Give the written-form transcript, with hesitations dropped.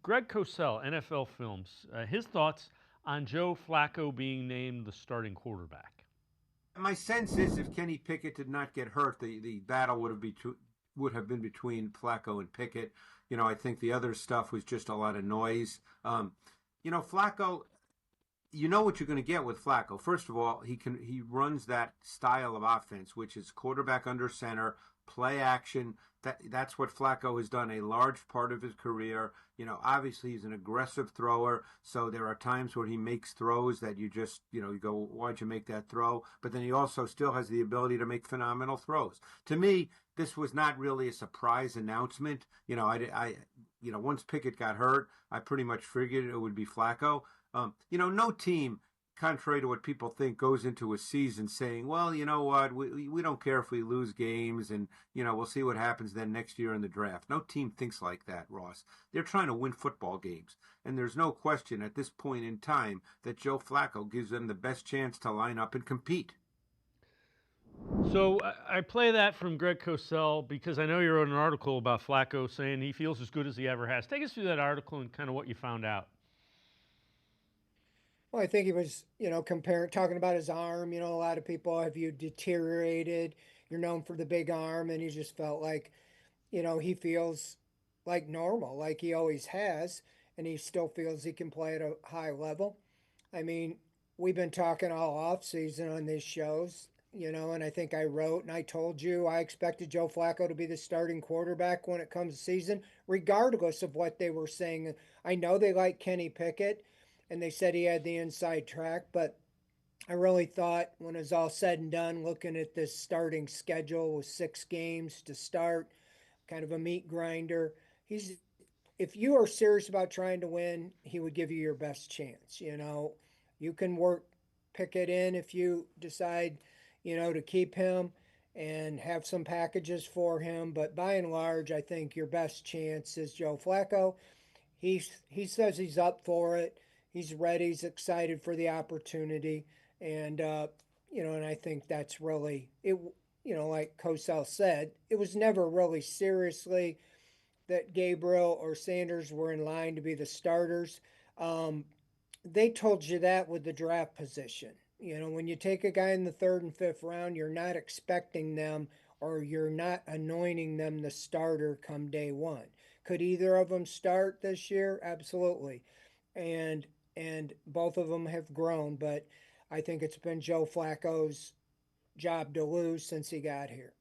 Greg Cosell, NFL Films, his thoughts on Joe Flacco being named the starting quarterback. My sense is if Kenny Pickett did not get hurt, the battle would have been between Flacco and Pickett. I think the other stuff was just a lot of noise. Flacco, you know what you're going to get with Flacco. First of all, he runs that style of offense, which is quarterback under center, play action. That's what Flacco has done a large part of his career. Obviously he's an aggressive thrower, so there are times where he makes throws that you go, why'd you make that throw? But then he also still has the ability to make phenomenal throws. To me, this was not really a surprise announcement. Once Pickett got hurt, I pretty much figured it would be Flacco. No team, contrary to what people think, goes into a season saying, well, you know what, we don't care if we lose games and, we'll see what happens then next year in the draft. No team thinks like that, Ross. They're trying to win football games. And there's no question at this point in time that Joe Flacco gives them the best chance to line up and compete. So I play that from Greg Cosell because I know you wrote an article about Flacco saying he feels as good as he ever has. Take us through that article and kind of what you found out. Well, I think he was, talking about his arm. A lot of people have you deteriorated. You're known for the big arm, and he just felt like, he feels like normal, like he always has, and he still feels he can play at a high level. I mean, we've been talking all off season on these shows, and I think I wrote and I told you I expected Joe Flacco to be the starting quarterback when it comes to season, regardless of what they were saying. I know they like Kenny Pickett and they said he had the inside track, but I really thought when it was all said and done, looking at this starting schedule with 6 games to start, kind of a meat grinder, he's if you are serious about trying to win, he would give you your best chance. You can work Pickett in if you decide, to keep him and have some packages for him. But by and large, I think your best chance is Joe Flacco. He says he's up for it. He's ready. He's excited for the opportunity, and and I think that's really it. Like Cosell said, it was never really seriously that Gabriel or Sanders were in line to be the starters. Um, they told you that with the draft position. When you take a guy in the third and fifth round, you're not expecting them or you're not anointing them the starter come day one. Could either of them start this year? Absolutely. And and both of them have grown, but I think it's been Joe Flacco's job to lose since he got here.